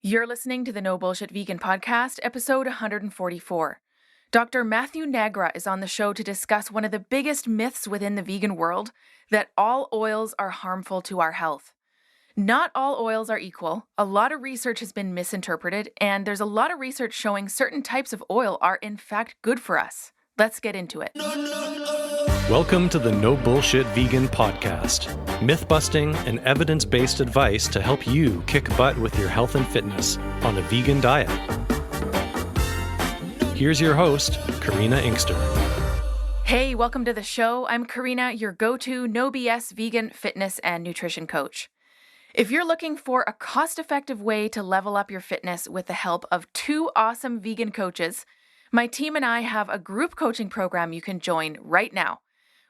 You're listening to the No Bullshit Vegan Podcast, episode 144. Dr. Matthew Nagra is on the show to discuss one of the biggest myths within the vegan world, that all oils are harmful to our health. Not all oils are equal. A lot of research has been misinterpreted, and there's a lot of research showing certain types of oil are in fact good for us. Let's get into it. Welcome to the No Bullshit Vegan Podcast. Myth-busting and evidence-based advice to help you kick butt with your health and fitness on a vegan diet. Here's your host, Karina Inkster. Hey, welcome to the show. I'm Karina, your go-to no BS vegan fitness and nutrition coach. If you're looking for a cost-effective way to level up your fitness with the help of two awesome vegan coaches, my team and I have a group coaching program you can join right now.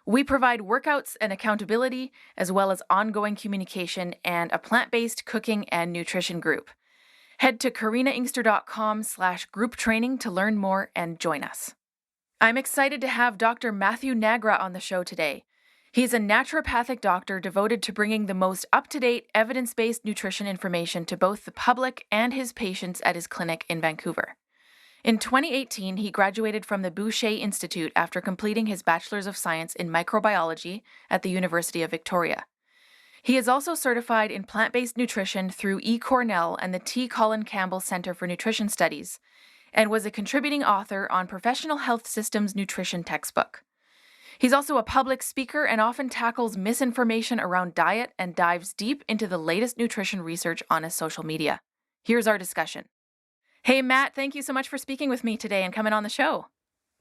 We provide workouts and accountability, as well as ongoing communication and a plant-based cooking and nutrition group. Head to karinainkster.com/group training to learn more and join us. I'm excited to have Dr. Matthew Nagra on the show today. He's a naturopathic doctor devoted to bringing the most up-to-date, evidence-based nutrition information to both the public and his patients at his clinic in Vancouver. In 2018, he graduated from the Boucher Institute after completing his Bachelor's of Science in Microbiology at the University of Victoria. He is also certified in plant-based nutrition through eCornell and the T. Colin Campbell Center for Nutrition Studies, and was a contributing author on Professional Health Systems Nutrition textbook. He's also a public speaker and often tackles misinformation around diet and dives deep into the latest nutrition research on his social media. Here's our discussion. Hey, Matt, thank you so much for speaking with me today and coming on the show.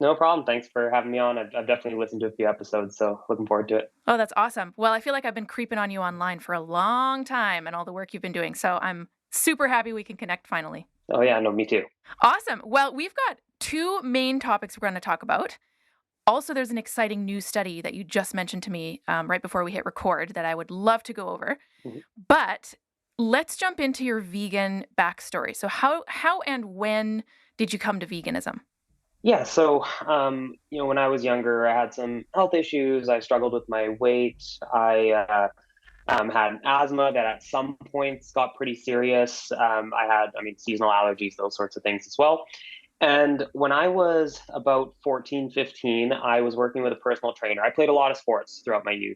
No problem. Thanks for having me on. I've definitely listened to a few episodes, so looking forward to it. Oh, that's awesome. Well, I feel like I've been creeping on you online for a long time and all the work you've been doing, so I'm super happy we can connect finally. Oh yeah, no, me too. Awesome. Well, we've got two main topics we're going to talk about. Also, there's an exciting new study that you just mentioned to me right before we hit record that I would love to go over. Mm-hmm. But let's jump into your vegan backstory. So how and when did you come to veganism? Yeah, so, when I was younger, I had some health issues. I struggled with my weight. I had asthma that at some points got pretty serious. I had, seasonal allergies, those sorts of things as well. And when I was about 14, 15, I was working with a personal trainer. I played a lot of sports throughout my youth,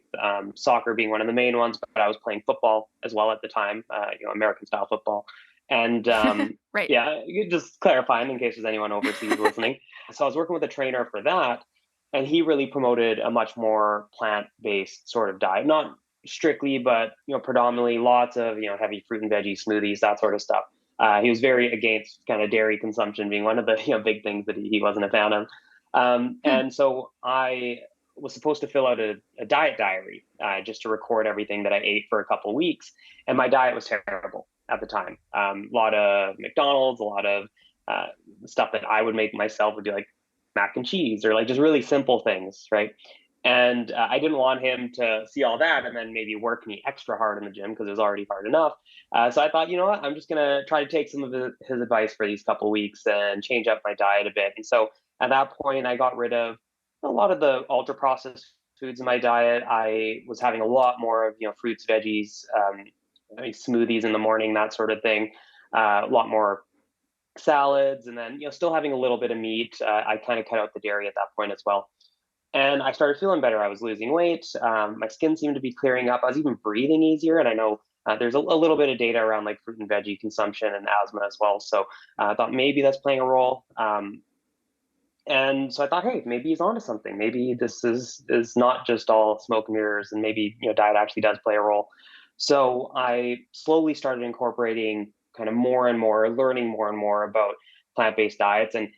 soccer being one of the main ones, but I was playing football as well at the time, American style football. And right. Yeah, just clarifying in case there's anyone overseas listening. So I was working with a trainer for that, and he really promoted a much more plant-based sort of diet, not strictly, but predominantly lots of heavy fruit and veggie smoothies, that sort of stuff. He was very against kind of dairy consumption being one of the big things that he wasn't a fan of. And so I was supposed to fill out a diet diary just to record everything that I ate for a couple of weeks. And my diet was terrible at the time. A lot of McDonald's, a lot of stuff that I would make myself would be like mac and cheese or like just really simple things, right? And I didn't want him to see all that and then maybe work me extra hard in the gym because it was already hard enough. So I thought, you know what, I'm just going to try to take some of his advice for these couple of weeks and change up my diet a bit. And so at that point, I got rid of a lot of the ultra processed foods in my diet. I was having a lot more of, fruits, veggies, smoothies in the morning, that sort of thing, a lot more salads, and then, still having a little bit of meat. I kind of cut out the dairy at that point as well. And I started feeling better. I was losing weight. My skin seemed to be clearing up. I was even breathing easier. And I know there's a little bit of data around like fruit and veggie consumption and asthma as well. So I thought maybe that's playing a role. And so I thought, hey, maybe he's onto something. Maybe this is not just all smoke and mirrors, and maybe diet actually does play a role. So I slowly started incorporating kind of more and more, learning more and more about plant-based diets. And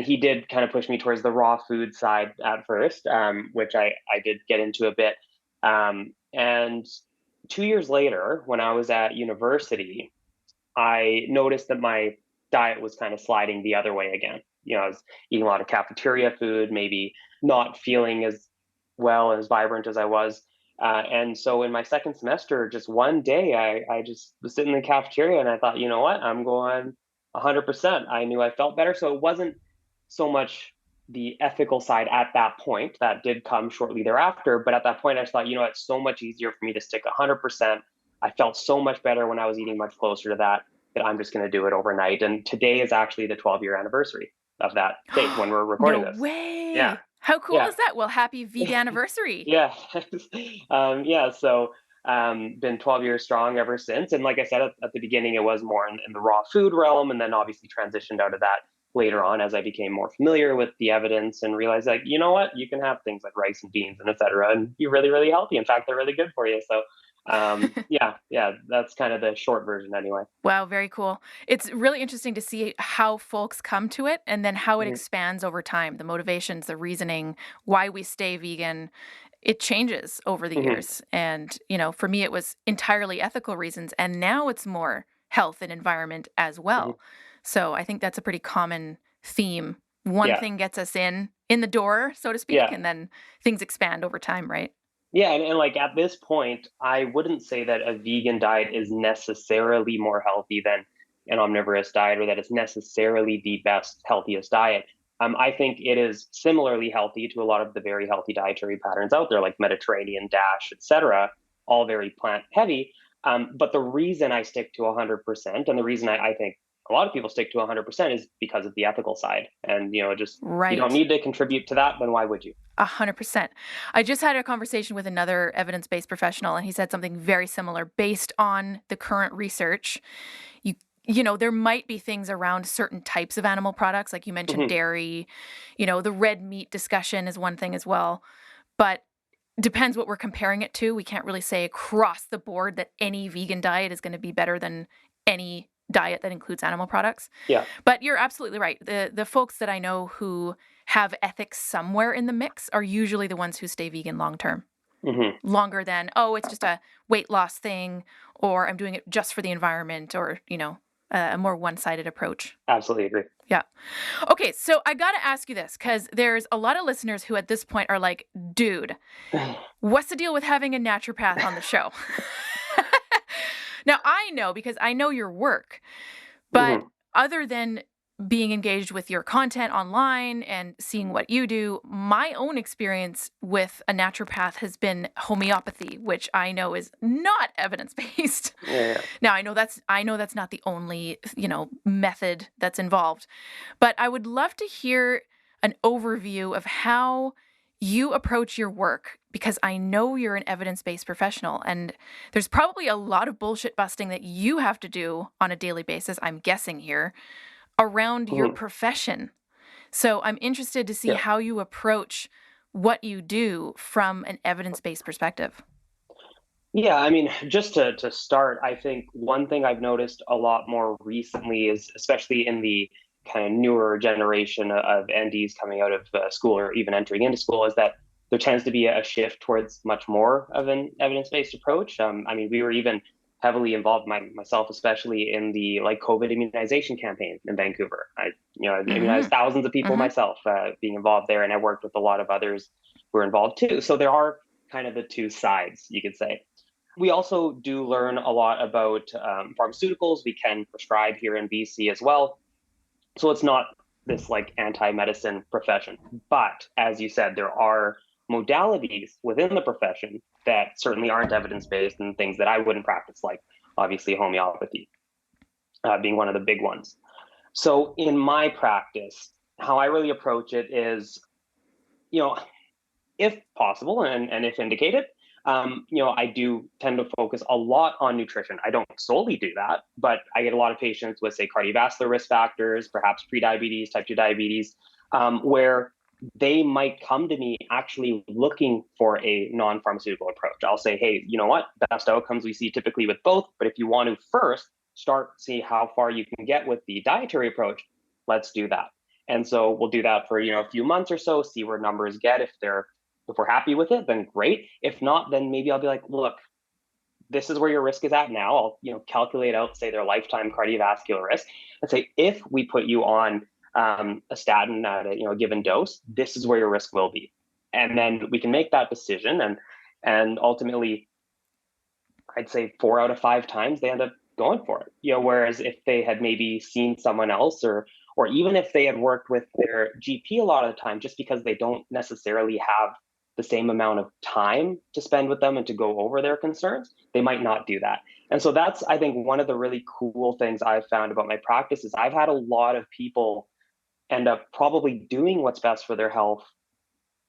he did kind of push me towards the raw food side at first, which I did get into a bit. And 2 years later, when I was at university, I noticed that my diet was kind of sliding the other way again. I was eating a lot of cafeteria food, maybe not feeling as well, as vibrant as I was. And so in my second semester, just one day, I just was sitting in the cafeteria and I thought, you know what, I'm going 100%. I knew I felt better. So it wasn't so much the ethical side at that point. That did come shortly thereafter. But at that point, I just thought, it's so much easier for me to stick 100%. I felt so much better when I was eating much closer to that. that I'm just going to do it overnight. And today is actually the 12-year anniversary of that date when we're recording No this. Yeah. way. How cool Yeah. is that? Well, happy vegan anniversary. Yeah. Yeah. So, been 12 years strong ever since. And like I said, at the beginning, it was more in the raw food realm, and then obviously transitioned out of that later on as I became more familiar with the evidence and realized like, you know what, you can have things like rice and beans and et cetera, and be really, really healthy. In fact, they're really good for you. So, yeah, that's kind of the short version anyway. Wow, very cool. It's really interesting to see how folks come to it and then how it Mhm. expands over time. The motivations, the reasoning, why we stay vegan, it changes over the Mhm. years. And, for me, it was entirely ethical reasons. And now it's more health and environment as Mhm. well. So I think that's a pretty common theme. One Yeah. thing gets us in the door, so to speak, Yeah. and then things expand over time, right? Yeah, and like at this point, I wouldn't say that a vegan diet is necessarily more healthy than an omnivorous diet, or that it's necessarily the best, healthiest diet. I think it is similarly healthy to a lot of the very healthy dietary patterns out there, like Mediterranean, DASH, etc., all very plant heavy. But the reason I stick to 100%, and the reason I think a lot of people stick to 100% is because of the ethical side. And, just if you don't Right. need to contribute to that, then why would you? 100%. I just had a conversation with another evidence-based professional, and he said something very similar. Based on the current research, you there might be things around certain types of animal products, like you mentioned Mhm. dairy. The red meat discussion is one thing as well, but depends what we're comparing it to. We can't really say across the board that any vegan diet is going to be better than any diet that includes animal products. Yeah. But you're absolutely right. The folks that I know who have ethics somewhere in the mix are usually the ones who stay vegan long term. Mhm. Longer than, oh, it's just a weight loss thing, or I'm doing it just for the environment, or, a more one-sided approach. Absolutely agree. Yeah. Okay, so I got to ask you this, because there's a lot of listeners who at this point are like, dude, what's the deal with having a naturopath on the show? Now, I know because I know your work, but Mhm. other than being engaged with your content online and seeing what you do, my own experience with a naturopath has been homeopathy, which I know is not evidence-based. Yeah, yeah. Now, I know that's not the only, method that's involved, but I would love to hear an overview of how you approach your work, because I know you're an evidence-based professional, and there's probably a lot of bullshit busting that you have to do on a daily basis, I'm guessing here, around your Mhm. profession. So I'm interested to see Yeah. how you approach what you do from an evidence-based perspective. Yeah, I mean, just to start, I think one thing I've noticed a lot more recently is, especially in the kind of newer generation of NDs coming out of school or even entering into school, is that there tends to be a shift towards much more of an evidence-based approach. I mean, we were even heavily involved, myself especially, in the like COVID immunization campaign in Vancouver. I immunized Mm-hmm. thousands of people Mm-hmm. myself, being involved there, and I worked with a lot of others who were involved too. So there are kind of the two sides, you could say. We also do learn a lot about pharmaceuticals. We can prescribe here in BC as well. So it's not this like anti-medicine profession. But as you said, there are modalities within the profession that certainly aren't evidence-based, and things that I wouldn't practice, like obviously homeopathy being one of the big ones. So in my practice, how I really approach it is, you know, if possible and if indicated, I do tend to focus a lot on nutrition. I don't solely do that, but I get a lot of patients with, say, cardiovascular risk factors, perhaps prediabetes, type 2 diabetes, where they might come to me actually looking for a non-pharmaceutical approach. I'll say, hey, you know what? Best outcomes we see typically with both, but if you want to first start, see how far you can get with the dietary approach, let's do that. And so we'll do that for a few months or so, see where numbers get. If we're happy with it, then great. If not, then maybe I'll be like, look, this is where your risk is at now. I'll calculate out, say, their lifetime cardiovascular risk, and say, if we put you on a statin at a given dose, this is where your risk will be. And then we can make that decision, and ultimately, I'd say 4 out of 5 times they end up going for it. Whereas if they had maybe seen someone else, or even if they had worked with their GP a lot of the time, just because they don't necessarily have the same amount of time to spend with them and to go over their concerns, they might not do that. And so that's, I think, one of the really cool things I've found about my practice is I've had a lot of people end up probably doing what's best for their health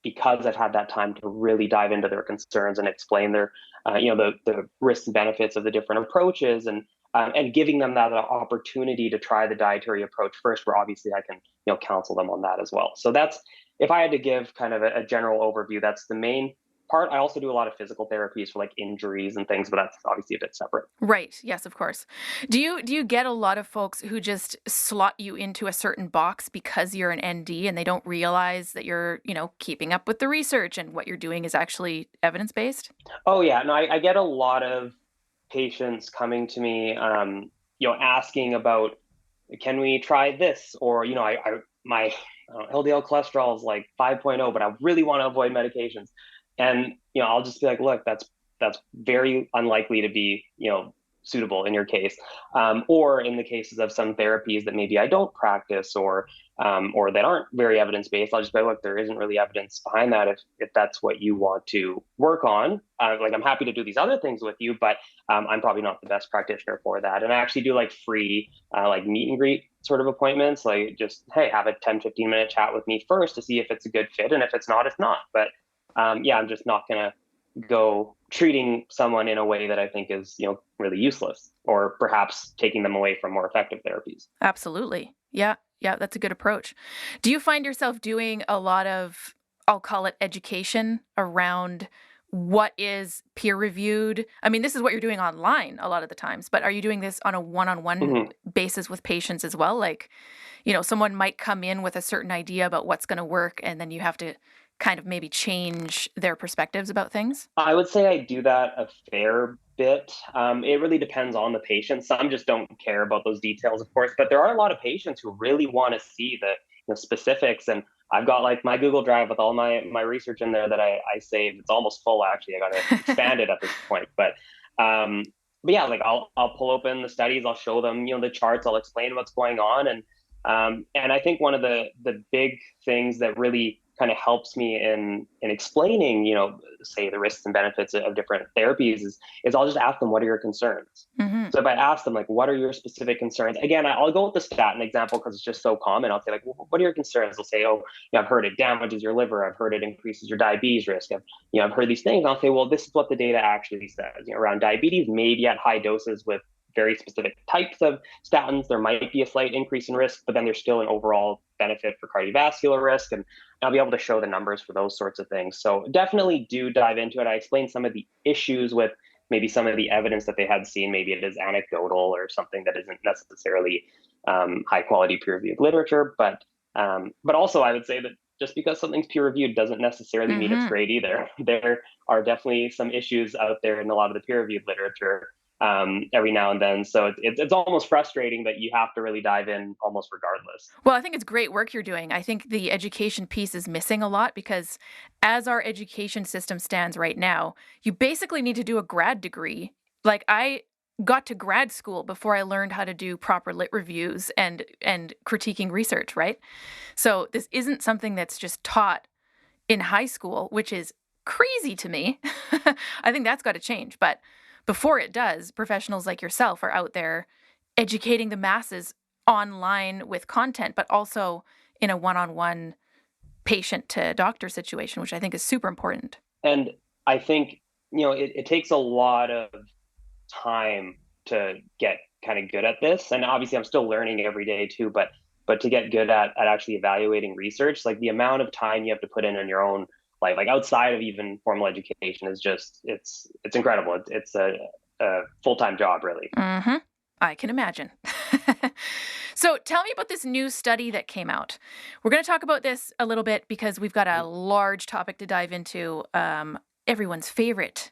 because I've had that time to really dive into their concerns and explain their, the risks and benefits of the different approaches, and giving them that opportunity to try the dietary approach first, where obviously I can, counsel them on that as well. So that's, if I had to give kind of a general overview, that's the main part. I also do a lot of physical therapies for like injuries and things, but that's obviously a bit separate. Right. Yes, of course. Do you get a lot of folks who just slot you into a certain box because you're an ND and they don't realize that you're, keeping up with the research and what you're doing is actually evidence-based? Oh yeah, no, I get a lot of patients coming to me, asking about, can we try this? Or, my LDL cholesterol is like 5.0, but I really want to avoid medications. And, I'll just be like, look, that's very unlikely to be, suitable in your case. Or in the cases of some therapies that maybe I don't practice, or that aren't very evidence-based, I'll just be like, look, there isn't really evidence behind that. If that's what you want to work on, like I'm happy to do these other things with you, but I'm probably not the best practitioner for that. And I actually do like free, like meet and greet sort of appointments, like just, hey, have a 10-15 minute chat with me first to see if it's a good fit. And if it's not, it's not. But yeah, I'm just not going to go treating someone in a way that I think is, really useless, or perhaps taking them away from more effective therapies. Absolutely. Yeah. Yeah, that's a good approach. Do you find yourself doing a lot of, I'll call it education around what is peer reviewed? I mean, this is what you're doing online a lot of the times, but are you doing this on a one-on-one Mhm. basis with patients as well? Like, someone might come in with a certain idea about what's going to work, and then you have to kind of maybe change their perspectives about things? I would say I do that a fair bit. It really depends on the patient. Some just don't care about those details, of course, but there are a lot of patients who really want to see the specifics. And I've got like my Google Drive with all my research in there that I saved. It's almost full actually. I got to expand it at this point, um, but yeah, like I'll pull open the studies. I'll show them the charts. I'll explain what's going on, and I think one of the big things that really kind of helps me in explaining, say the risks and benefits of different therapies is I'll just ask them, what are your concerns? Hmm. So if I ask them like, what are your specific concerns? Again, I'll go with the statin example because it's just so common. I'll say like, well, what are your concerns? They'll say, oh, I've heard it damages your liver. I've heard it increases your diabetes risk. I've heard these things. I'll say, well, this is what the data actually says. Around diabetes, maybe at high doses with very specific types of statins, there might be a slight increase in risk, but then there's still an overall benefit for cardiovascular risk. And I'll be able to show the numbers for those sorts of things. So definitely do dive into it. I explain some of the issues with maybe some of the evidence that they had seen. Maybe it is anecdotal or something that isn't necessarily high quality peer reviewed literature. But also I would say that just because something's peer reviewed doesn't necessarily mean it's Hmm. great either. There are definitely some issues out there in a lot of the peer reviewed literature, every now and then. So it's almost frustrating that you have to really dive in almost regardless. Well, I think it's great work you're doing. I think the education piece is missing a lot because as our education system stands right now, you basically need to do a grad degree. Like I got to grad school before I learned how to do proper lit reviews and critiquing research, right? So this isn't something that's just taught in high school, which is crazy to me. I think that's got to change. But before it does, professionals like yourself are out there educating the masses online with content, but also in a one-on-one patient to doctor situation, which I think is super important. And I think, it takes a lot of time to get kind of good at this. And obviously I'm still learning every day too, but to get good at actually evaluating research, like the amount of time you have to put in on your own life, like outside of even formal education, is just it's incredible. It's a full-time job really. Mm-hmm. I can imagine. So tell me about this new study that came out. We're going to talk about this a little bit because we've got a large topic to dive into, everyone's favorite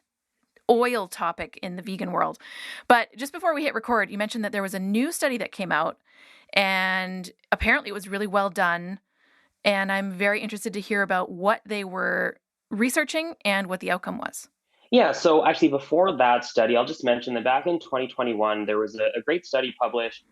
oil topic in the vegan world. But just before we hit record, you mentioned that there was a new study that came out and apparently it was really well done. And I'm very interested to hear about what they were researching and what the outcome was. Yeah, so actually, before that study, I'll just mention that back in 2021, there was a great study published,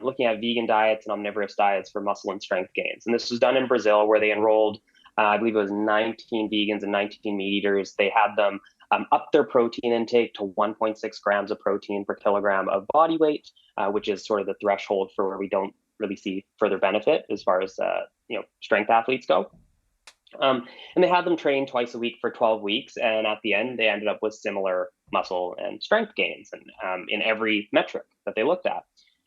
looking at vegan diets and omnivorous diets for muscle and strength gains. And this was done in Brazil, where they enrolled I believe it was 19 vegans and 19 meat eaters. They had them up their protein intake to 1.6 grams of protein per kilogram of body weight, which is sort of the threshold for where we don't really see further benefit as far as strength athletes go. And they had them train twice a week for 12 weeks. And at the end, they ended up with similar muscle and strength gains in every metric that they looked at.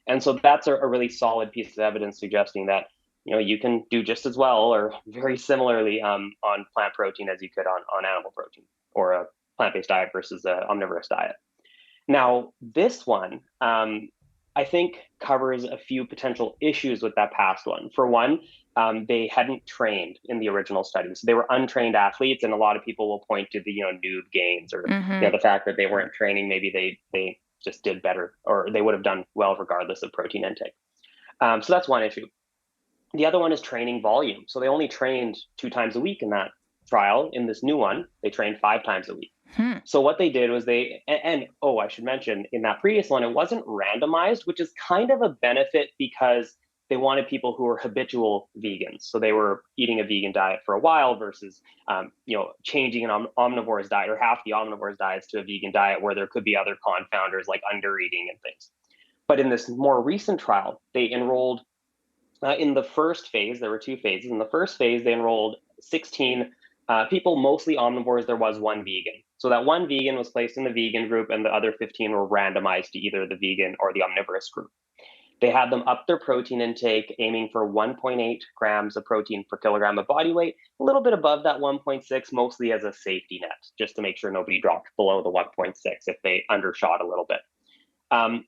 And so that's a really solid piece of evidence suggesting that you can do just as well or very similarly on plant protein as you could on animal protein or a plant-based diet versus an omnivorous diet. Now, this one, I think, covers a few potential issues with that past one. For one, they hadn't trained in the original study. So they were untrained athletes, and a lot of people will point to the noob gains or the fact that they weren't training. Maybe they just did better, or they would have done well regardless of protein intake. So that's one issue. The other one is training volume. So they only trained 2 times a week in that trial. In this new one, they trained 5 times a week. So what they did was I should mention, in that previous one, it wasn't randomized, which is kind of a benefit because they wanted people who were habitual vegans. So they were eating a vegan diet for a while versus, changing an omnivorous diet or half the omnivorous diets to a vegan diet where there could be other confounders like undereating and things. But in this more recent trial, they enrolled in the first phase. There were 2 phases. In the first phase, they enrolled 16 people, mostly omnivores. There was 1 vegan. So that 1 vegan was placed in the vegan group, and the other 15 were randomized to either the vegan or the omnivorous group. They had them up their protein intake, aiming for 1.8 grams of protein per kilogram of body weight, a little bit above that 1.6, mostly as a safety net, just to make sure nobody dropped below the 1.6 if they undershot a little bit.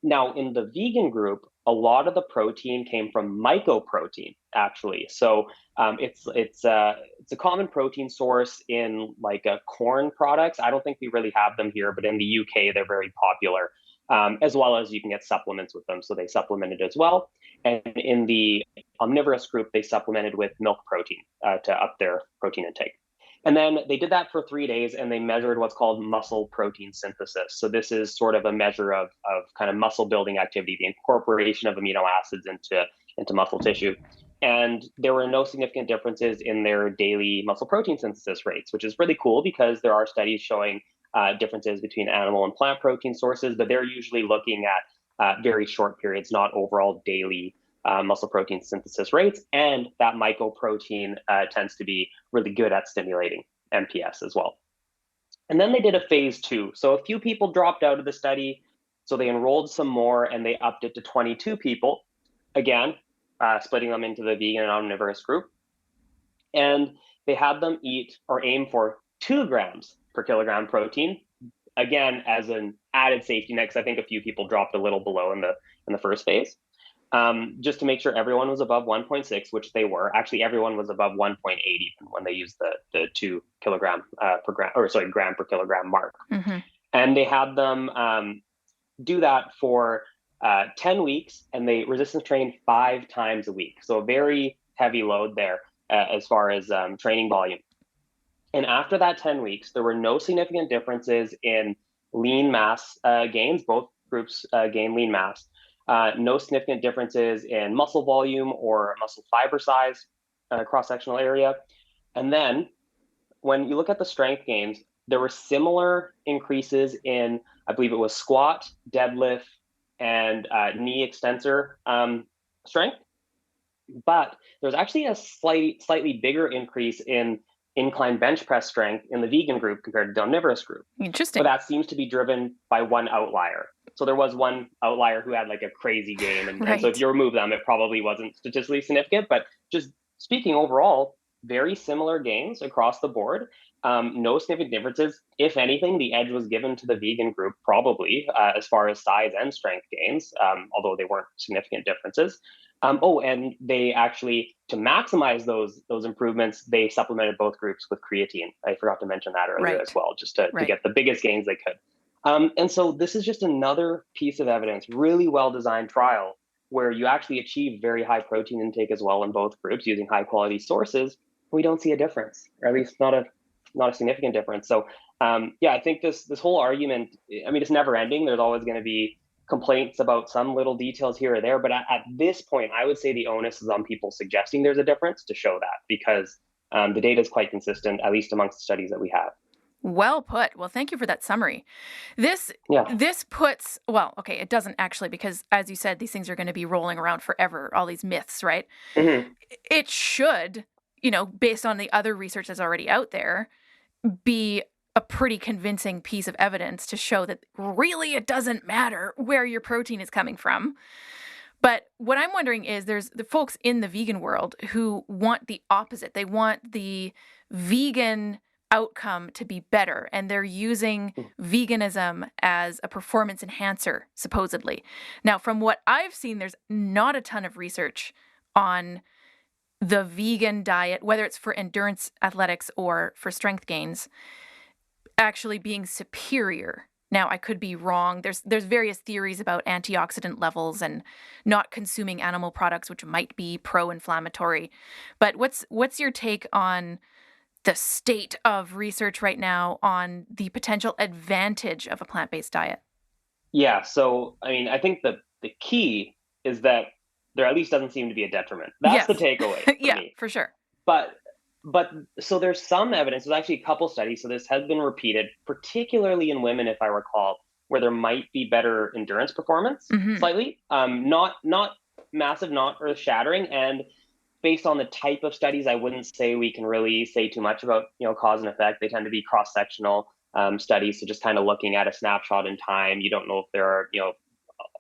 Now, in the vegan group, a lot of the protein came from mycoprotein, actually. So it's a common protein source in like corn products. I don't think we really have them here, but in the UK, they're very popular, as well as you can get supplements with them. So they supplemented as well. And in the omnivorous group, they supplemented with milk protein to up their protein intake. And then they did that for 3 days, and they measured what's called muscle protein synthesis. So this is sort of a measure of kind of muscle building activity, the incorporation of amino acids into muscle tissue. And there were no significant differences in their daily muscle protein synthesis rates, which is really cool because there are studies showing differences between animal and plant protein sources, but they're usually looking at very short periods, not overall daily muscle protein synthesis rates, and that mycoprotein tends to be really good at stimulating MPS as well. And then they did a phase 2. So a few people dropped out of the study, so they enrolled some more and they upped it to 22 people, again, splitting them into the vegan and omnivorous group. And they had them eat or aim for 2 grams per kilogram protein, again, as an added safety net, because I think a few people dropped a little below in the first phase. Just to make sure everyone was above 1.6, which they were. Actually, everyone was above 1.8 even when they used the 2 gram per kilogram mark. And they had them do that for 10 weeks, and they resistance trained 5 times a week. So a very heavy load there as far as training volume. And after that 10 weeks, there were no significant differences in lean mass gains. Both groups gained lean mass. No significant differences in muscle volume or muscle fiber size, cross-sectional area. And then when you look at the strength gains, there were similar increases in, I believe it was squat, deadlift, and knee extensor strength. But there's actually a slightly bigger increase in incline bench press strength in the vegan group compared to the omnivorous group. Interesting. But that seems to be driven by one outlier. So there was one outlier who had like a crazy gain. And so if you remove them, it probably wasn't statistically significant. But just speaking overall, very similar gains across the board. No significant differences. If anything, the edge was given to the vegan group probably as far as size and strength gains, although they weren't significant differences. And they actually, to maximize those improvements, they supplemented both groups with creatine. I forgot to mention that earlier as well, just to get the biggest gains they could. And so this is just another piece of evidence, really well-designed trial, where you actually achieve very high protein intake as well in both groups using high-quality sources. We don't see a difference, or at least not a significant difference. So I think this whole argument, I mean, it's never ending. There's always going to be complaints about some little details here or there. But at this point, I would say the onus is on people suggesting there's a difference to show that, because The data is quite consistent, at least amongst the studies that we have. Well put. Well, thank you for that summary. This puts, well, okay, it doesn't actually, because as you said, these things are going to be rolling around forever, all these myths, right? Mm-hmm. It should, based on the other research that's already out there, be a pretty convincing piece of evidence to show that really it doesn't matter where your protein is coming from. But what I'm wondering is there's the folks in the vegan world who want the opposite. They want the vegan outcome to be better, and they're using veganism as a performance enhancer, supposedly. Now, from what I've seen, there's not a ton of research on the vegan diet, whether it's for endurance athletics or for strength gains, actually being superior. Now, I could be wrong. There's various theories about antioxidant levels and not consuming animal products, which might be pro-inflammatory. But what's your take on the state of research right now on the potential advantage of a plant-based diet? Yeah. So, I mean, I think the key is that there at least doesn't seem to be a detriment. That's the takeaway for yeah, me. for sure. But so there's some evidence. There's actually a couple studies. So this has been repeated, particularly in women, if I recall, where there might be better endurance performance, slightly, not massive, not earth shattering. And based on the type of studies, I wouldn't say we can really say too much about, cause and effect. They tend to be cross-sectional studies. So just kind of looking at a snapshot in time, you don't know if there are,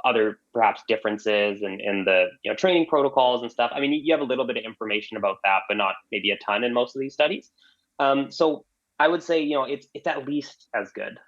other perhaps differences in the training protocols and stuff. I mean, you have a little bit of information about that, but not maybe a ton in most of these studies. So I would say, it's at least as good,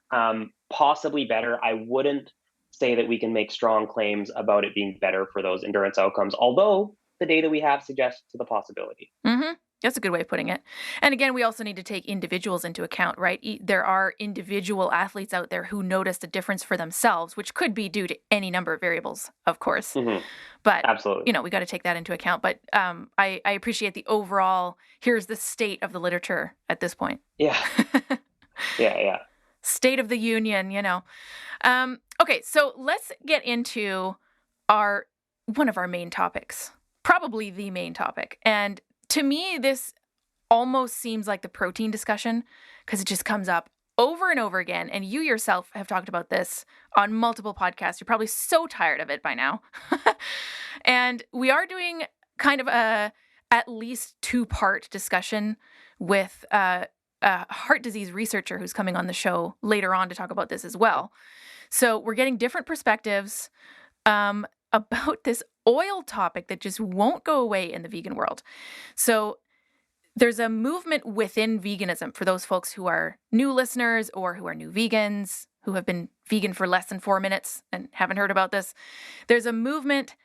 possibly better. I wouldn't say that we can make strong claims about it being better for those endurance outcomes, although the data we have suggests to the possibility. Mm-hmm. That's a good way of putting it. And again, we also need to take individuals into account, right? There are individual athletes out there who noticed a difference for themselves, which could be due to any number of variables, of course. Mm-hmm. But, absolutely, we got to take that into account. But I appreciate the overall, here's the state of the literature at this point. Yeah. Yeah. State of the union, Okay, so let's get into one of our main topics, probably the main topic. And to me, this almost seems like the protein discussion because it just comes up over and over again. And you yourself have talked about this on multiple podcasts. You're probably so tired of it by now. And we are doing kind of a at least 2-part discussion with a heart disease researcher who's coming on the show later on to talk about this as well. So we're getting different perspectives about this oil topic that just won't go away in the vegan world. So there's a movement within veganism for those folks who are new listeners or who are new vegans, who have been vegan for less than 4 minutes and haven't heard about this. There's a movement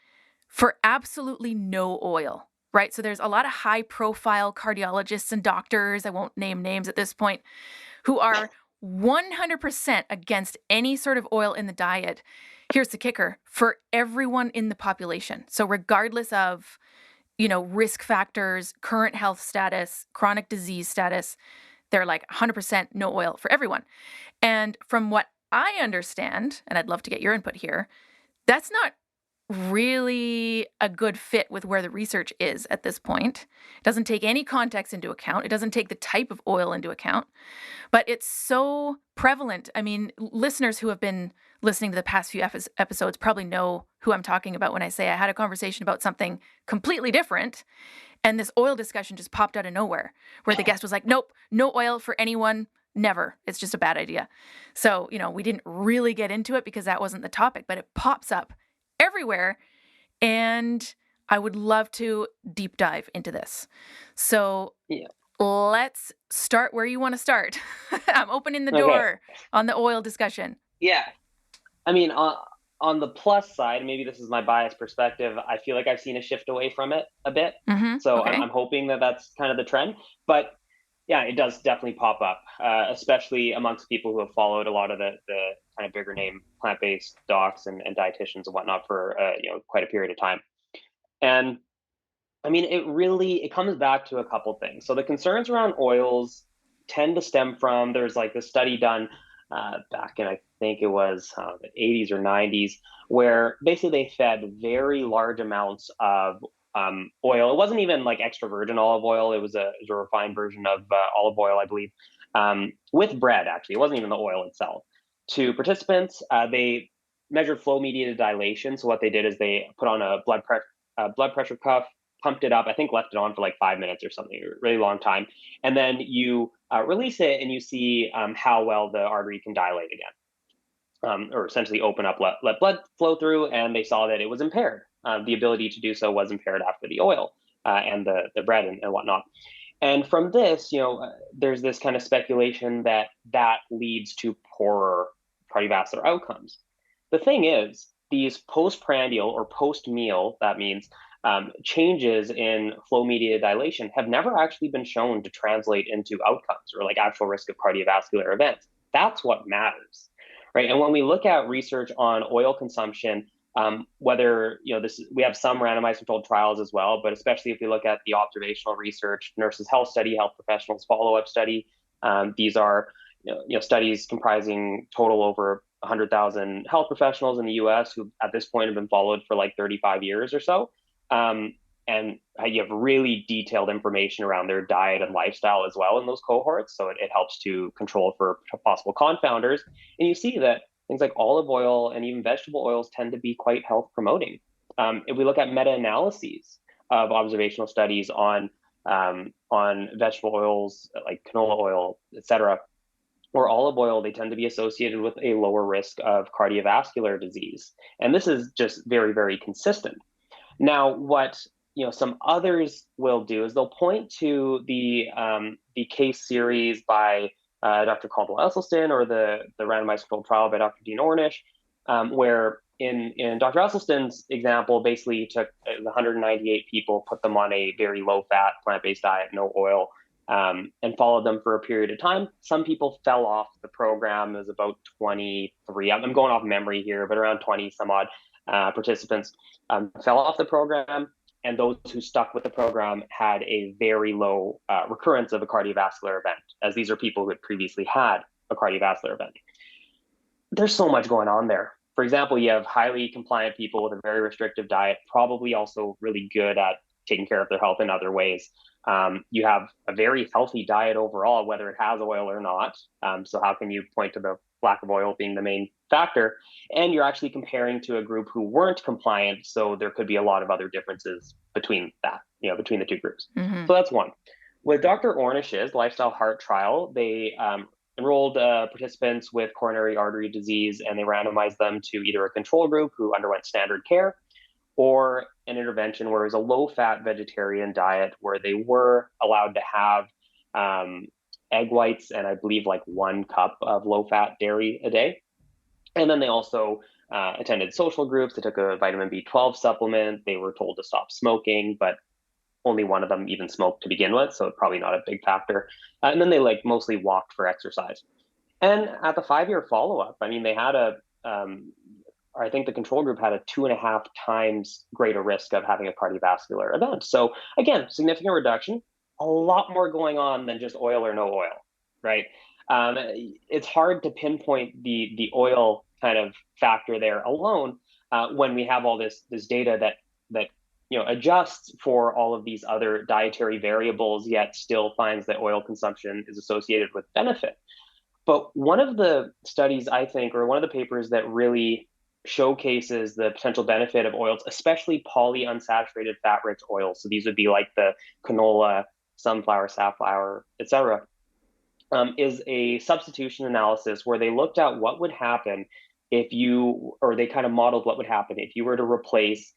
for absolutely no oil, right? So there's a lot of high-profile cardiologists and doctors, I won't name names at this point, who are 100% against any sort of oil in the diet. Here's the kicker, for everyone in the population. So regardless of, risk factors, current health status, chronic disease status, they're like 100% no oil for everyone. And from what I understand, and I'd love to get your input here, that's not really a good fit with where the research is at this point. It doesn't take any context into account. It doesn't take the type of oil into account. But it's so prevalent. I mean, listeners who have been listening to the past few episodes probably know who I'm talking about when I say I had a conversation about something completely different, and this oil discussion just popped out of nowhere, where the guest was like, nope, no oil for anyone, never. It's just a bad idea. So, we didn't really get into it because that wasn't the topic, but it pops up everywhere, and I would love to deep dive into this. So let's start where you want to start. I'm opening the door on the oil discussion. Yeah. I mean, on the plus side, maybe this is my biased perspective, I feel like I've seen a shift away from it a bit. So I'm hoping that that's kind of the trend. But yeah, it does definitely pop up, especially amongst people who have followed a lot of the kind of bigger name plant-based docs and dietitians and whatnot for quite a period of time. And I mean, it comes back to a couple things. So the concerns around oils tend to stem from, there's like this study done back in, I think it was the 80s or 90s, where basically they fed very large amounts of oil. It wasn't even like extra virgin olive oil. It was a refined version of olive oil, I believe, with bread, actually. It wasn't even the oil itself. To participants, they measured flow mediated dilation. So what they did is they put on a blood pressure cuff, pumped it up, I think left it on for like 5 minutes or something, a really long time. And then you release it and you see how well the artery can dilate again. Or essentially open up, let blood flow through, and they saw that it was impaired. The ability to do so was impaired after the oil and the bread and whatnot. And from this, there's this kind of speculation that leads to poorer cardiovascular outcomes. The thing is, these postprandial or post-meal, that means changes in flow-mediated dilation, have never actually been shown to translate into outcomes or like actual risk of cardiovascular events. That's what matters. Right. And when we look at research on oil consumption, whether, we have some randomized controlled trials as well, but especially if we look at the observational research, nurses health study, health professionals follow-up study, these are, studies comprising total over 100,000 health professionals in the US who at this point have been followed for like 35 years or so. And you have really detailed information around their diet and lifestyle as well in those cohorts. So it helps to control for possible confounders. And you see that things like olive oil and even vegetable oils tend to be quite health promoting. If we look at meta-analyses of observational studies on vegetable oils like canola oil, et cetera, or olive oil, they tend to be associated with a lower risk of cardiovascular disease. And this is just very, very consistent. Now, what some others will do is they'll point to the case series by Dr. Caldwell-Esselstyn or the randomized controlled trial by Dr. Dean Ornish, where in Dr. Esselstyn's example, basically took 198 people, put them on a very low-fat plant-based diet, no oil, and followed them for a period of time. Some people fell off the program. It was about 23. I'm going off memory here, but around 20 some odd participants fell off the program, and those who stuck with the program had a very low recurrence of a cardiovascular event, as these are people who had previously had a cardiovascular event. There's so much going on there. For example, you have highly compliant people with a very restrictive diet, probably also really good at taking care of their health in other ways. You have a very healthy diet overall, whether it has oil or not. So how can you point to the lack of oil being the main factor? And you're actually comparing to a group who weren't compliant. So there could be a lot of other differences between that, between the two groups. Mm-hmm. So that's one. With Dr. Ornish's lifestyle heart trial, they enrolled participants with coronary artery disease, and they randomized them to either a control group who underwent standard care or an intervention where it was a low-fat vegetarian diet where they were allowed to have egg whites and I believe like 1 cup of low-fat dairy a day. And then they also attended social groups. They took a vitamin B12 supplement. They were told to stop smoking, but only one of them even smoked to begin with, so probably not a big factor. And then they mostly walked for exercise. And at the 5-year follow-up, I mean, they had I think the control group had a 2.5 times greater risk of having a cardiovascular event. So again, significant reduction, a lot more going on than just oil or no oil, right? It's hard to pinpoint the oil kind of factor there alone when we have all this data that adjusts for all of these other dietary variables, yet still finds that oil consumption is associated with benefit. But one of the studies, I think, or one of the papers that really showcases the potential benefit of oils, especially polyunsaturated fat-rich oils. So these would be like the canola, sunflower, safflower, etc., is a substitution analysis where they looked at what would happen they kind of modeled what would happen if you were to replace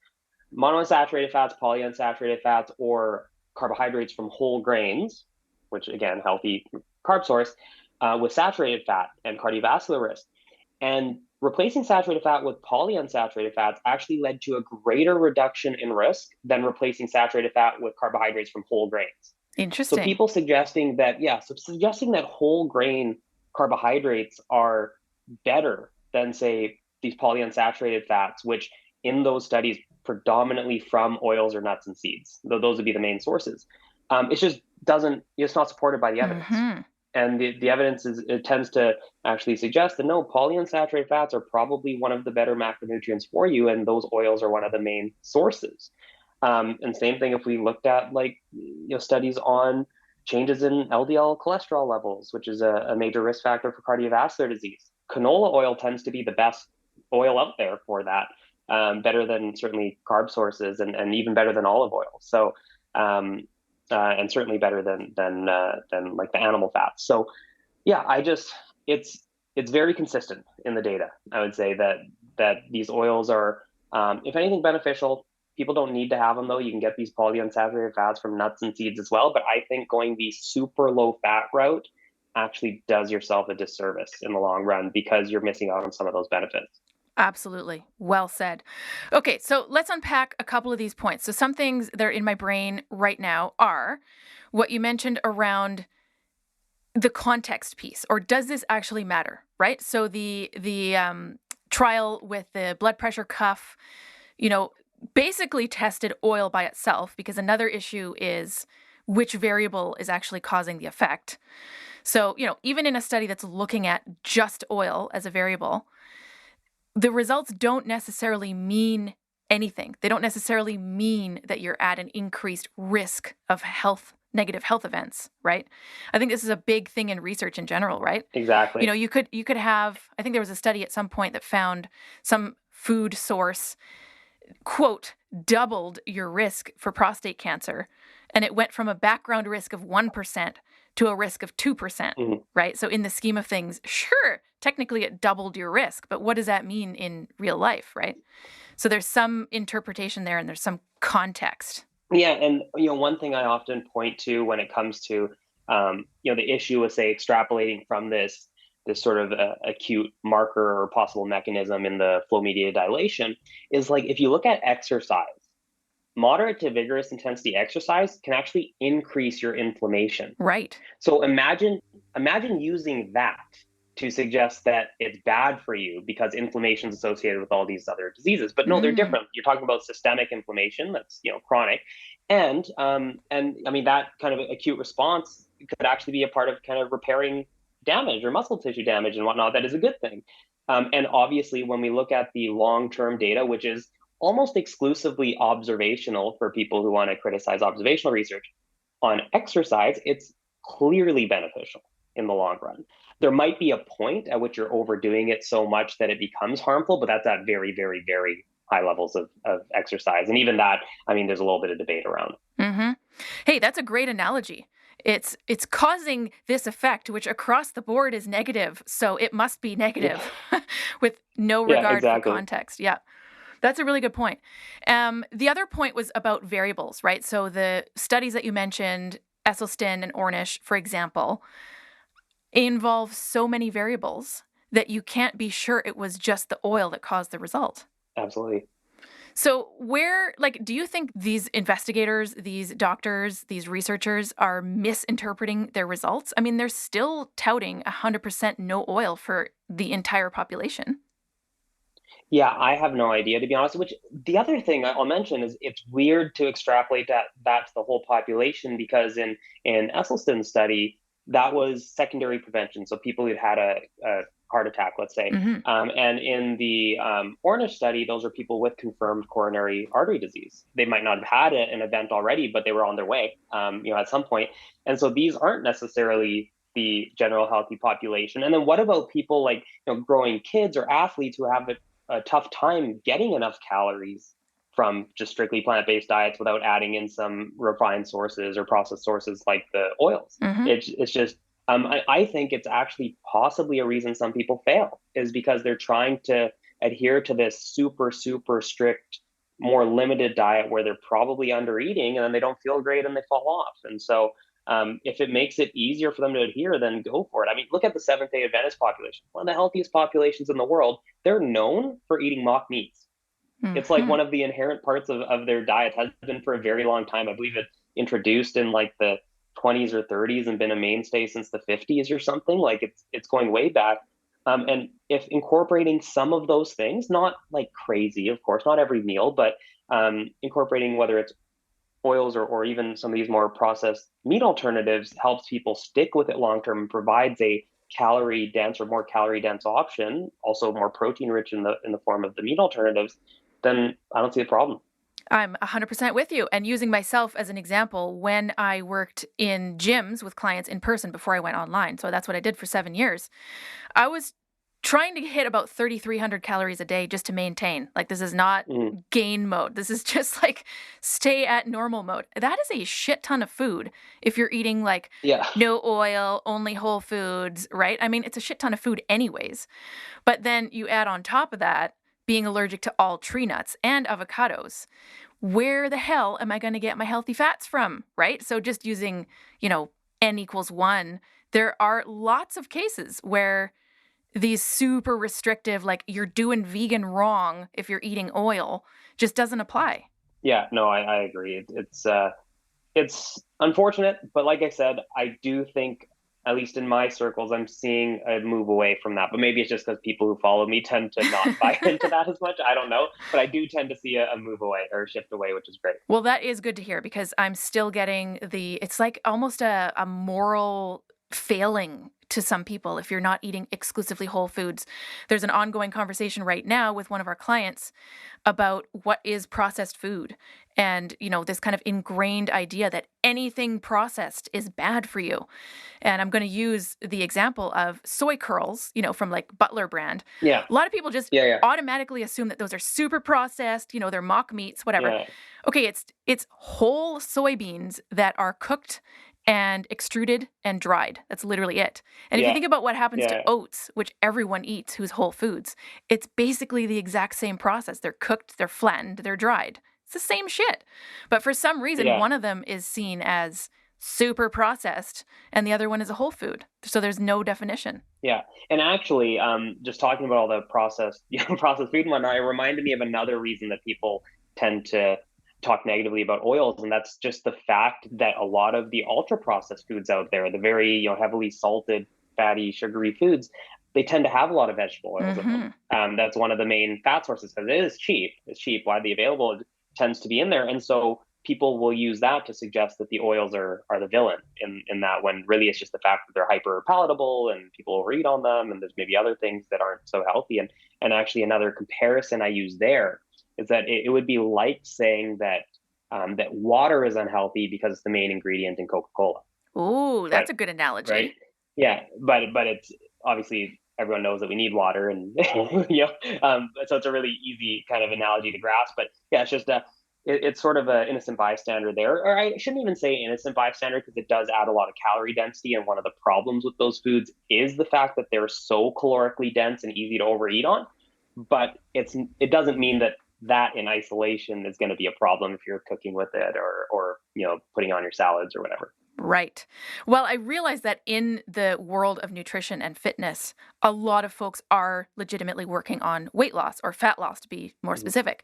monounsaturated fats, polyunsaturated fats, or carbohydrates from whole grains, which again, healthy carb source, with saturated fat and cardiovascular risk. And replacing saturated fat with polyunsaturated fats actually led to a greater reduction in risk than replacing saturated fat with carbohydrates from whole grains. Interesting. So people suggesting that whole grain carbohydrates are better than, say, these polyunsaturated fats, which in those studies predominantly from oils or nuts and seeds, though those would be the main sources. It's not supported by the evidence. Mm-hmm. And the evidence tends to actually suggest that no, polyunsaturated fats are probably one of the better macronutrients for you, and those oils are one of the main sources. And same thing if we looked at studies on changes in LDL cholesterol levels, which is a major risk factor for cardiovascular disease. Canola oil tends to be the best oil out there for that, better than certainly carb sources, and even better than olive oil. So, and certainly better than like the animal fats. So, yeah, it's very consistent in the data. I would say that these oils are, if anything, beneficial. People don't need to have them though. You can get these polyunsaturated fats from nuts and seeds as well. But I think going the super low fat route actually does yourself a disservice in the long run because you're missing out on some of those benefits. Absolutely. Well said. Okay, so let's unpack a couple of these points. So some things that are in my brain right now are what you mentioned around the context piece, or does this actually matter, right? So the trial with the blood pressure cuff, basically tested oil by itself, because another issue is which variable is actually causing the effect. So, even in a study that's looking at just oil as a variable, the results don't necessarily mean anything. They don't necessarily mean that you're at an increased risk of negative health events, right? I think this is a big thing in research in general, right? Exactly. You could have, I think there was a study at some point that found some food source, quote, doubled your risk for prostate cancer. And it went from a background risk of 1% to a risk of 2%, right? So in the scheme of things, sure, technically it doubled your risk, but what does that mean in real life, right? So there's some interpretation there and there's some context. Yeah, and one thing I often point to when it comes to the issue of, say, extrapolating from this sort of acute marker or possible mechanism in the flow mediated dilation is, like, if you look at exercise, moderate to vigorous intensity exercise can actually increase your inflammation. Right. So imagine using that to suggest that it's bad for you because inflammation is associated with all these other diseases. But no, they're different. You're talking about systemic inflammation that's chronic, and I mean that kind of acute response could actually be a part of kind of repairing damage or muscle tissue damage and whatnot. That is a good thing. And obviously, when we look at the long-term data, which is almost exclusively observational for people who want to criticize observational research on exercise, it's clearly beneficial in the long run. There might be a point at which you're overdoing it so much that it becomes harmful, but that's at very, very, very high levels of exercise. And even that, I mean, there's a little bit of debate around. Mm-hmm. Hey, that's a great analogy. It's causing this effect, which across the board is negative. So it must be negative with no regard for context. Yeah. That's a really good point. The other point was about variables, right? So the studies that you mentioned, Esselstyn and Ornish, for example, involve so many variables that you can't be sure it was just the oil that caused the result. Absolutely. So do you think these investigators, these doctors, these researchers are misinterpreting their results? I mean, they're still touting 100% no oil for the entire population. Yeah, I have no idea, to be honest. Which, the other thing I'll mention is it's weird to extrapolate that to the whole population, because in Esselstyn's study, that was secondary prevention. So people who'd had a heart attack, let's say. And in the Ornish study, those are people with confirmed coronary artery disease. They might not have had an event already, but they were on their way, at some point. And so these aren't necessarily the general healthy population. And then what about people like growing kids or athletes who have a tough time getting enough calories from just strictly plant-based diets without adding in some refined sources or processed sources like the oils? It's just, I think it's actually possibly a reason some people fail is because they're trying to adhere to this super, super strict, more limited diet where they're probably under eating, and then they don't feel great and they fall off. And so if it makes it easier for them to adhere, then go for it. I mean, look at the Seventh-day Adventist population, one of the healthiest populations in the world. They're known for eating mock meats. It's like one of the inherent parts of their diet, has been for a very long time. I believe it introduced in like the 20s or 30s and been a mainstay since the 50s or something. Like it's going way back. And if incorporating some of those things, not like crazy, of course, not every meal, but incorporating whether it's oils or even some of these more processed meat alternatives helps people stick with it long term and provides a calorie dense or more calorie dense option, also more protein rich in the form of the meat alternatives, then I don't see a problem. I'm 100% with you. And using myself as an example, when I worked in gyms with clients in person before I went online, so that's what I did for 7 years, I was trying to hit about 3,300 calories a day just to maintain. Like, this is not Mhm. gain mode. This is just like stay at normal mode. That is a shit ton of food if you're eating like Yeah. no oil, only whole foods, right? I mean, it's a shit ton of food anyways. But then you add on top of that being allergic to all tree nuts and avocados. Where the hell am I going to get my healthy fats from, right? So just using, N equals 1, there are lots of cases where these super restrictive, like you're doing vegan wrong if you're eating oil, just doesn't apply. Yeah, no, I agree. It's unfortunate, but like I said, I do think, at least in my circles, I'm seeing a move away from that. But maybe it's just because people who follow me tend to not buy into that as much. I don't know, but I do tend to see a move away or a shift away, which is great. Well, that is good to hear because I'm still getting it's like almost a moral failing to some people if you're not eating exclusively whole foods. There's an ongoing conversation right now with one of our clients about what is processed food and, this kind of ingrained idea that anything processed is bad for you. And I'm going to use the example of soy curls, from like Butler brand. Yeah, A lot of people just yeah, yeah, automatically assume that those are super processed, they're mock meats, whatever. yeah, Okay, it's whole soybeans that are cooked and extruded and dried. That's literally it. And if you yeah, think about what happens to yeah, oats, which everyone eats who's whole foods, it's basically the exact same process. They're cooked, they're flattened, they're dried. It's the same shit. But for some reason, yeah. one of them is seen as super processed and the other one is a whole food. So there's no definition. Yeah, and actually, just talking about all the processed, processed food and whatnot, it reminded me of another reason that people tend to talk negatively about oils, and that's just the fact that a lot of the ultra processed foods out there, the very heavily salted, fatty, sugary foods, they tend to have a lot of vegetable oils in them. Hmm. That's one of the main fat sources because it is cheap. It's cheap, widely available. It tends to be in there, and so people will use that to suggest that the oils are the villain in that when really it's just the fact that they're hyper palatable and people overeat on them and there's maybe other things that aren't so healthy. And actually another comparison I use there is that it would be like saying that that water is unhealthy because it's the main ingredient in Coca-Cola. Ooh, But that's a good right, analogy. yeah, but it's obviously everyone knows that we need water, and so it's a really easy kind of analogy to grasp. But yeah, it's just it's sort of an innocent bystander there, or I shouldn't even say innocent bystander because it does add a lot of calorie density. And one of the problems with those foods is the fact that they're so calorically dense and easy to overeat on. But it doesn't mean that that in isolation is going to be a problem if you're cooking with it or putting on your salads or whatever. Right. Well, I realize that in the world of nutrition and fitness, a lot of folks are legitimately working on weight loss or fat loss, to be more Mhm. specific.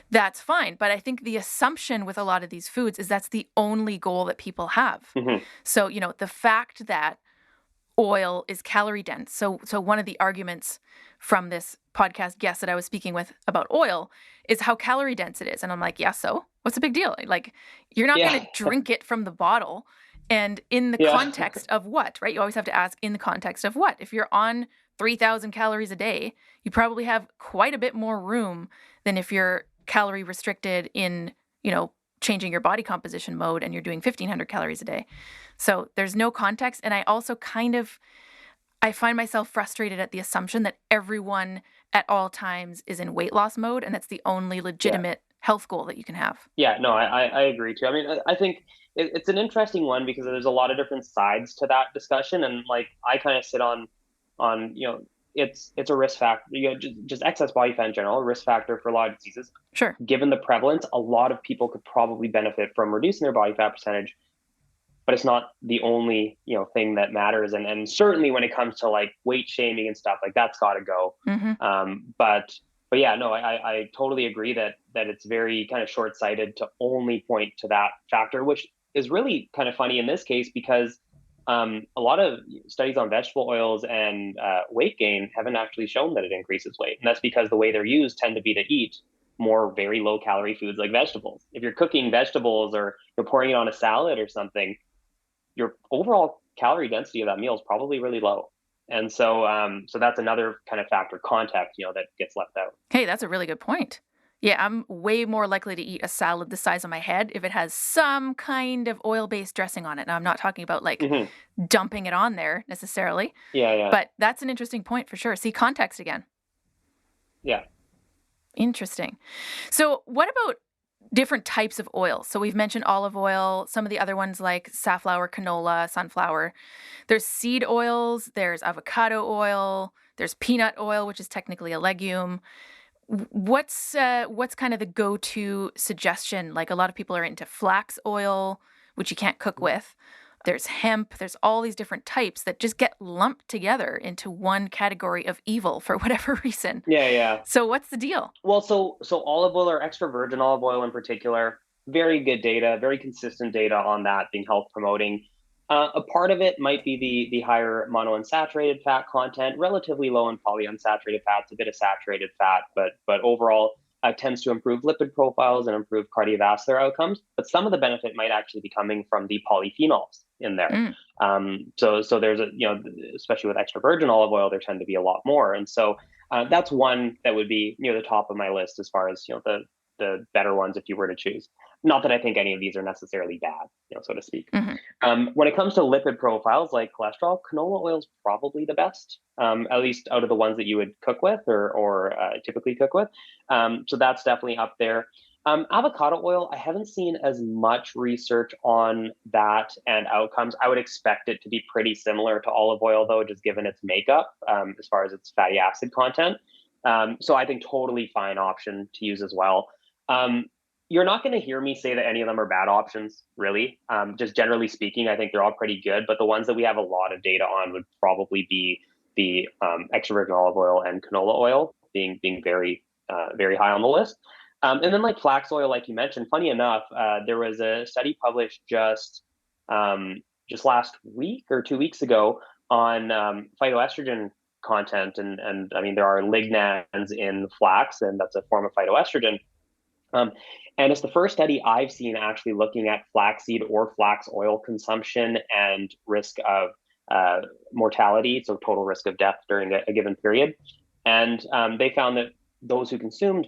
That's fine. But I think the assumption with a lot of these foods is that's the only goal that people have. Mhm. So, the fact that oil is calorie dense. So one of the arguments from this podcast guest that I was speaking with about oil is how calorie dense it is. And I'm like, yeah, so what's the big deal? Like, you're not going Yeah. to drink it from the bottle. And in the Yeah. context of what, right? You always have to ask in the context of what? If you're on 3,000 calories a day, you probably have quite a bit more room than if you're calorie restricted in, changing your body composition mode and you're doing 1,500 calories a day. So there's no context. And I also I find myself frustrated at the assumption that everyone at all times is in weight loss mode. And that's the only Yeah. legitimate health goal that you can have. Yeah, no, I agree too. I mean, I think it's an interesting one because there's a lot of different sides to that discussion, and like I kind of sit on it's a risk factor. Just excess body fat in general, a risk factor for a lot of diseases. Sure. Given the prevalence, a lot of people could probably benefit from reducing their body fat percentage, but it's not the only thing that matters. And certainly when it comes to like weight shaming and stuff like that's got to go. Mm-hmm. But yeah, no, I totally agree that it's very kind of short sighted to only point to that factor, which is really kind of funny in this case because a lot of studies on vegetable oils and weight gain haven't actually shown that it increases weight, and that's because the way they're used tend to be to eat more very low calorie foods like vegetables. If you're cooking vegetables or you're pouring it on a salad or something, your overall calorie density of that meal is probably really low. And so that's another kind of factor, context, that gets left out. Hey, that's a really good point. Yeah, I'm way more likely to eat a salad the size of my head if it has some kind of oil-based dressing on it. Now, I'm not talking about like Hmm. dumping it on there necessarily, Yeah, yeah, but that's an interesting point for sure. See, context again. yeah. Interesting. So, what about different types of oil? So, we've mentioned olive oil, some of the other ones like safflower, canola, sunflower. There's seed oils, there's avocado oil, there's peanut oil, which is technically a legume. What's kind of the go-to suggestion? Like a lot of people are into flax oil, which you can't cook with. There's hemp. There's all these different types that just get lumped together into one category of evil for whatever reason. Yeah, yeah. So what's the deal? Well, so olive oil or extra virgin olive oil in particular, very good data, very consistent data on that being health promoting. A part of it might be the higher monounsaturated fat content, relatively low in polyunsaturated fats, a bit of saturated fat, but overall tends to improve lipid profiles and improve cardiovascular outcomes. But some of the benefit might actually be coming from the polyphenols in there. Mm, So there's a especially with extra virgin olive oil, there tend to be a lot more, and so that's one that would be near the top of my list as far as the better ones if you were to choose. Not that I think any of these are necessarily bad, so to speak. hmm When it comes to lipid profiles like cholesterol, canola oil is probably the best, at least out of the ones that you would cook with or typically cook with. So that's definitely up there. Avocado oil, I haven't seen as much research on that and outcomes. I would expect it to be pretty similar to olive oil, though, just given its makeup as far as its fatty acid content. So I think totally fine option to use as well. Um, you're not going to hear me say that any of them are bad options, really. Just generally speaking, I think they're all pretty good. But the ones that we have a lot of data on would probably be the extra virgin olive oil and canola oil being very high on the list. And then like flax oil, like you mentioned, funny enough, there was a study published just last week or 2 weeks ago on phytoestrogen content, and I mean there are lignans in flax, and that's a form of phytoestrogen. Um, and it's the first study I've seen actually looking at flaxseed or flax oil consumption and risk of uh, mortality, so total risk of death during a given period. And they found that those who consumed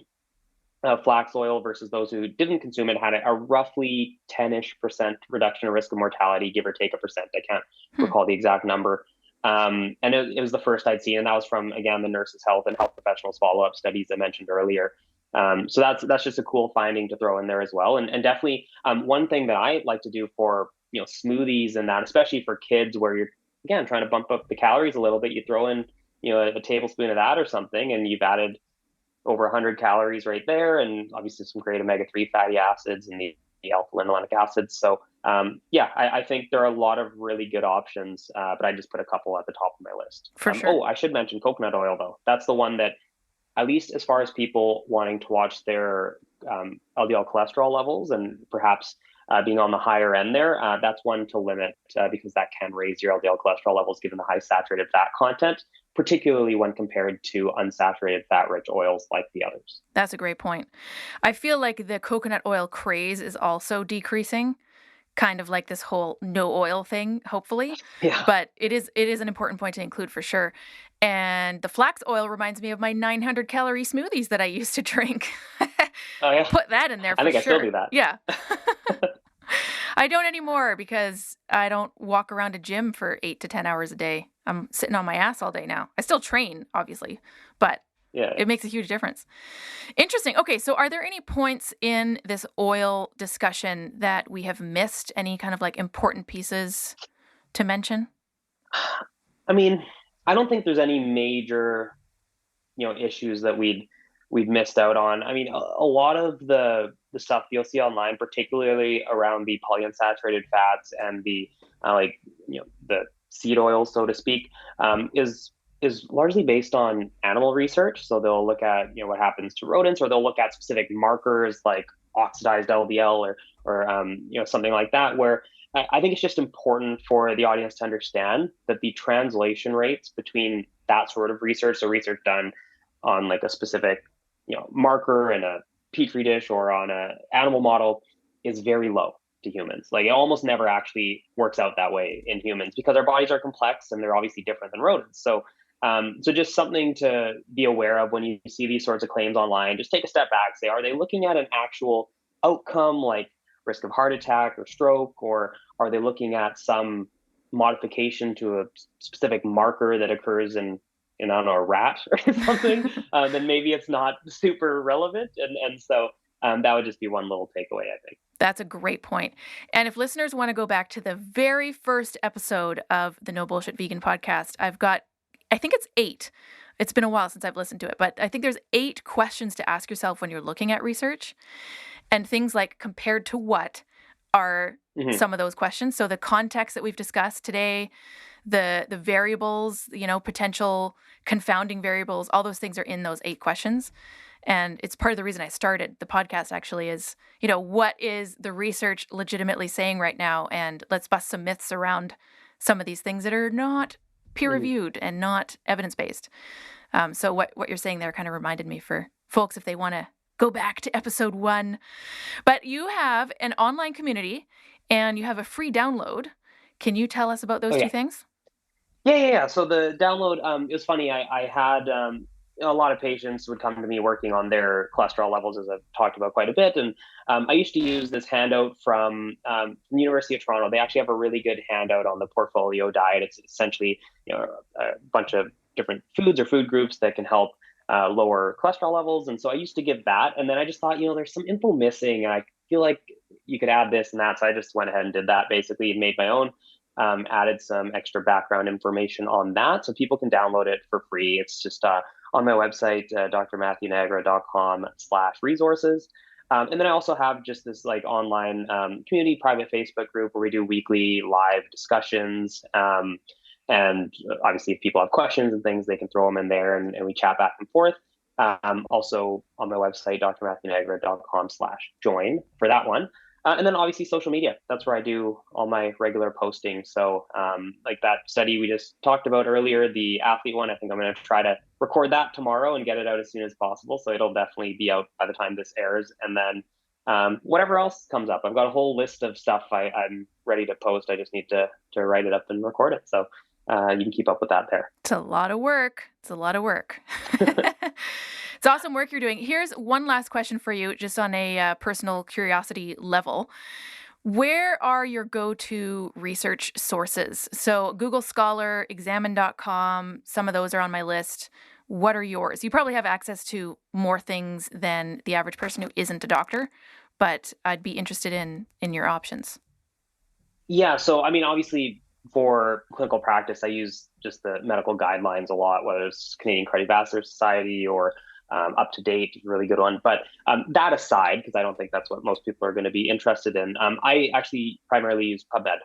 flax oil versus those who didn't consume it had a roughly 10-ish% reduction in risk of mortality, give or take a percent. I can't hmm. recall the exact number. And it was the first I'd seen, and that was from, again, the Nurses Health and Health Professionals follow-up studies I mentioned earlier. So that's just a cool finding to throw in there as well. And definitely one thing that I like to do for smoothies and that, especially for kids, where you're again trying to bump up the calories a little bit, you throw in a tablespoon of that or something, and you've added over 100 calories right there, and obviously some great omega-3 fatty acids and the alpha-linolenic acids. So yeah, I think there are a lot of really good options, but I just put a couple at the top of my list. For sure. Oh, I should mention coconut oil, though. That's the one that, at least as far as people wanting to watch their LDL cholesterol levels and perhaps being on the higher end there, that's one to limit because that can raise your LDL cholesterol levels given the high saturated fat content, particularly when compared to unsaturated fat-rich oils like the others. That's a great point. I feel like the coconut oil craze is also decreasing, kind of like this whole no oil thing, hopefully. Yeah. But it is an important point to include for sure. And the flax oil reminds me of my 900 calorie smoothies that I used to drink. Oh yeah. Put that in there I for think I still sure. do that. Yeah. I don't anymore because I don't walk around a gym for 8 to 10 hours a day. I'm sitting on my ass all day now. I still train, obviously, but Yeah. it makes a huge difference. Interesting. Okay, so are there any points in this oil discussion that we have missed? Any kind of like important pieces to mention? I mean, I don't think there's any major issues that we'd missed out on. I mean, a lot of the stuff you'll see online, particularly around the polyunsaturated fats and the like the seed oils, so to speak, is largely based on animal research. So they'll look at what happens to rodents, or they'll look at specific markers like oxidized LDL or something like that, where I think it's just important for the audience to understand that the translation rates between that sort of research, so research done on like a specific marker in a petri dish or on a animal model, is very low to humans. Like it almost never actually works out that way in humans because our bodies are complex and they're obviously different than rodents. So So just something to be aware of when you see these sorts of claims online. Just take a step back. Say, are they looking at an actual outcome like risk of heart attack or stroke, or are they looking at some modification to a specific marker that occurs in I don't know, a rat or something? Then maybe it's not super relevant, and so that would just be one little takeaway, I think. That's a great point. And if listeners want to go back to the very first episode of the No Bullshit Vegan podcast, I think it's 8. It's been a while since I've listened to it, but I think there's 8 questions to ask yourself when you're looking at research. And things like compared to what are some of those questions. So the context that we've discussed today, the variables, potential confounding variables, all those things are in those 8 questions. And it's part of the reason I started the podcast actually is, what is the research legitimately saying right now? And let's bust some myths around some of these things that are not peer-reviewed and not evidence-based. So what you're saying there kind of reminded me for folks if they want to go back to episode 1. But you have an online community and you have a free download. Can you tell us about those two things? Yeah. So the download, it was funny. I had a lot of patients would come to me working on their cholesterol levels, as I've talked about quite a bit. And I used to use this handout from the University of Toronto. They actually have a really good handout on the portfolio diet. It's essentially a bunch of different foods or food groups that can help lower cholesterol levels. And so I used to give that. And then I just thought, there's some info missing. And I feel like you could add this and that. So I just went ahead and did that basically and made my own. Added some extra background information on that so people can download it for free. It's just on my website, drmatthewnagra.com/resources. And then I also have just this like online community private Facebook group where we do weekly live discussions. And obviously if people have questions and things, they can throw them in there and we chat back and forth. Also on my website, drmatthewnagra.com/join for that one. And then obviously social media, that's where I do all my regular posting. So like that study we just talked about earlier, the athlete one, I think I'm going to try to record that tomorrow and get it out as soon as possible. So it'll definitely be out by the time this airs. And then whatever else comes up, I've got a whole list of stuff I'm ready to post. I just need to write it up and record it. So you can keep up with that there. It's a lot of work. It's awesome work you're doing. Here's one last question for you, just on a personal curiosity level. Where are your go-to research sources? So Google Scholar, examine.com, some of those are on my list. What are yours? You probably have access to more things than the average person who isn't a doctor, but I'd be interested in your options. Yeah, so I mean, obviously for clinical practice, I use just the medical guidelines a lot, whether it's Canadian Cardiovascular Society or Up to Date, really good one. But that aside, because I don't think that's what most people are going to be interested in, I actually primarily use PubMed.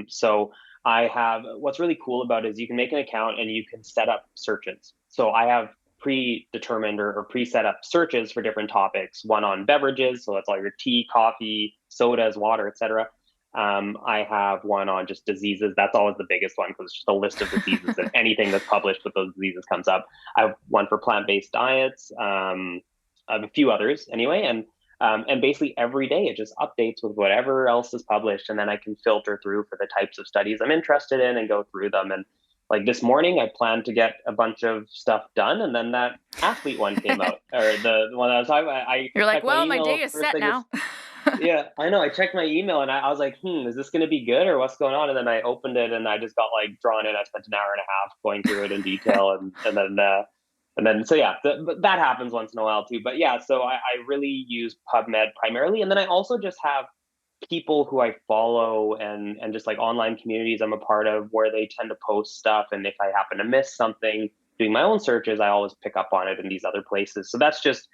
So I have, what's really cool about it is you can make an account and you can set up searches. So I have predetermined or pre-set up searches for different topics, one on beverages. So that's all your tea, coffee, sodas, water, etc. I have one on just diseases. That's always the biggest one because it's just a list of diseases and anything that's published with those diseases comes up. I have one for plant-based diets. I have a few others anyway. And basically every day it just updates with whatever else is published. And then I can filter through for the types of studies I'm interested in and go through them. And like this morning, I planned to get a bunch of stuff done. And then that athlete one came out, or the one I was talking about. You're like, well, my day is set now. Yeah, I know. I checked my email and I was like, is this going to be good or what's going on? And then I opened it and I just got like drawn in. I spent an hour and a half going through it in detail. And then, so yeah, but that happens once in a while too. But yeah, so I really use PubMed primarily. And then I also just have people who I follow and just like online communities I'm a part of where they tend to post stuff. And if I happen to miss something doing my own searches, I always pick up on it in these other places. So that's just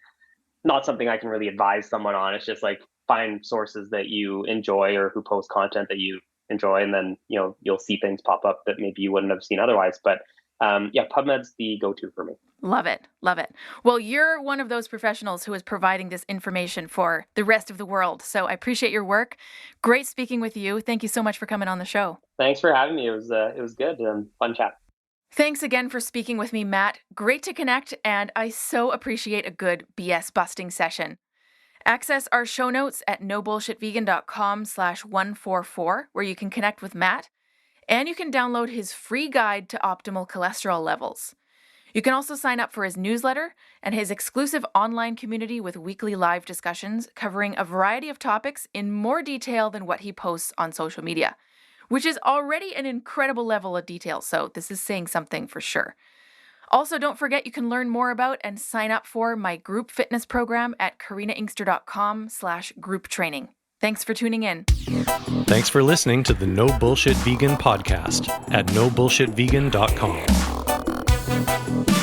not something I can really advise someone on. It's just like find sources that you enjoy or who post content that you enjoy. And then, you'll see things pop up that maybe you wouldn't have seen otherwise. But yeah, PubMed's the go-to for me. Love it. Love it. Well, you're one of those professionals who is providing this information for the rest of the world. So I appreciate your work. Great speaking with you. Thank you so much for coming on the show. Thanks for having me. It was good and fun chat. Thanks again for speaking with me, Matt. Great to connect, and I so appreciate a good BS busting session. Access our show notes at nobullshitvegan.com/144, where you can connect with Matt. And you can download his free guide to optimal cholesterol levels. You can also sign up for his newsletter and his exclusive online community with weekly live discussions covering a variety of topics in more detail than what he posts on social media, which is already an incredible level of detail, so this is saying something for sure. Also, don't forget you can learn more about and sign up for my group fitness program at karinainkster.com/group training. Thanks for tuning in. Thanks for listening to the No Bullshit Vegan podcast at nobullshitvegan.com.